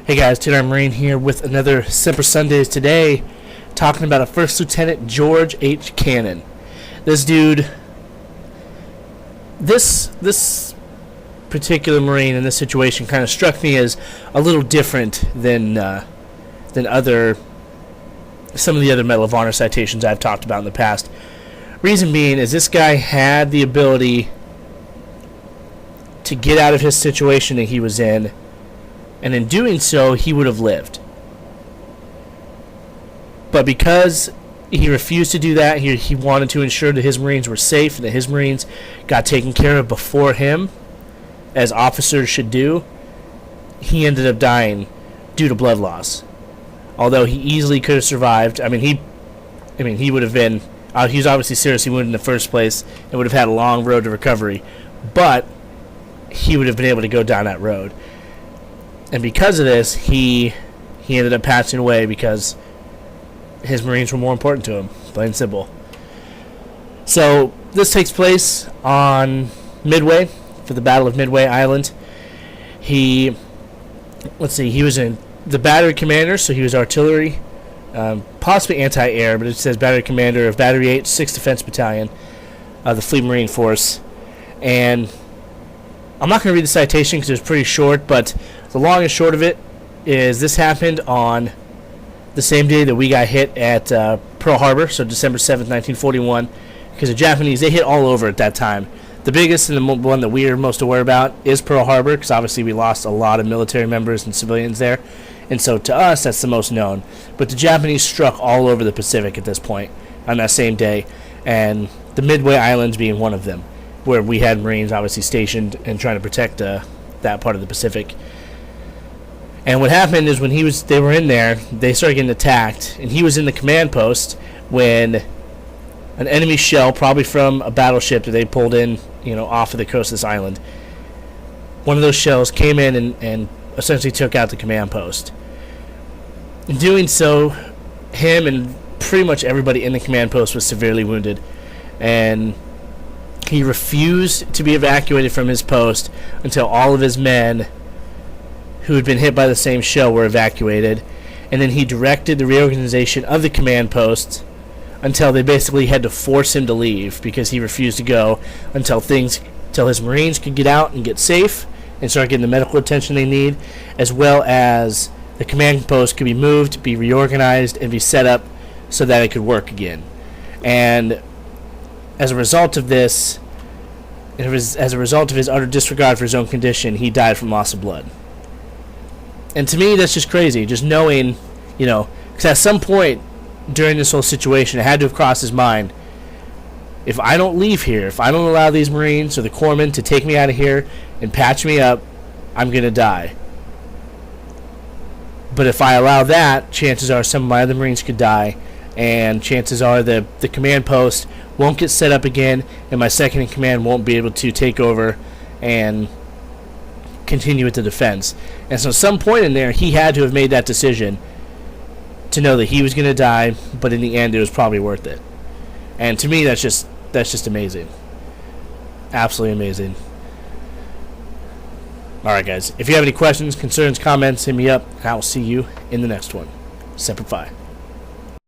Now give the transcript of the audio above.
Hey guys, Taylor Marine here with another Semper Sundays today, talking about a First Lieutenant George H. Cannon. This dude, this particular Marine in this situation kind of struck me as a little different than some of the other Medal of Honor citations I've talked about in the past. Reason being is this guy had the ability to get out of his situation that he was in, and in doing so, he would have lived. But because he refused to do that, he wanted to ensure that his Marines were safe and that his Marines got taken care of before him, as officers should do, he ended up dying due to blood loss. Although he easily could have survived. He would have been. He was obviously seriously wounded in the first place and would have had a long road to recovery, but he would have been able to go down that road. And because of this, he ended up passing away because his Marines were more important to him, plain and simple. So this takes place on Midway, for the Battle of Midway Island. He was in the battery commander, so he was artillery, possibly anti-air, but it says battery commander of Battery 8, 6th Defense Battalion of the Fleet Marine Force. And I'm not going to read the citation because it's pretty short, but the long and short of it is this happened on the same day that we got hit at Pearl Harbor, so December 7th, 1941, because the Japanese, they hit all over at that time. The biggest and the one that we are most aware about is Pearl Harbor, because obviously we lost a lot of military members and civilians there, and so to us that's the most known. But the Japanese struck all over the Pacific at this point on that same day, and the Midway Islands being one of them, where we had Marines obviously stationed and trying to protect that part of the Pacific. And what happened is when they were in there, they started getting attacked, and he was in the command post when an enemy shell, probably from a battleship that they pulled in, off of the coast of this island, one of those shells came in and essentially took out the command post. In doing so, him and pretty much everybody in the command post was severely wounded, and he refused to be evacuated from his post until all of his men who had been hit by the same shell were evacuated, and then he directed the reorganization of the command post until they basically had to force him to leave because he refused to go until his Marines could get out and get safe and start getting the medical attention they need, as well as the command post could be moved, be reorganized, and be set up so that it could work again. And as a result of this, as a result of his utter disregard for his own condition, he died from loss of blood. And to me, that's just crazy, just knowing, because at some point during this whole situation, it had to have crossed his mind, if I don't leave here, if I don't allow these Marines or the corpsmen to take me out of here and patch me up, I'm going to die. But if I allow that, chances are some of my other Marines could die, and chances are the command post won't get set up again, and my second in command won't be able to take over and continue with the defense. And so at some point in there, he had to have made that decision to know that he was going to die, but in the end, it was probably worth it. And to me, that's just amazing. Absolutely amazing. Alright guys, if you have any questions, concerns, comments, hit me up, and I will see you in the next one. Semper Fi.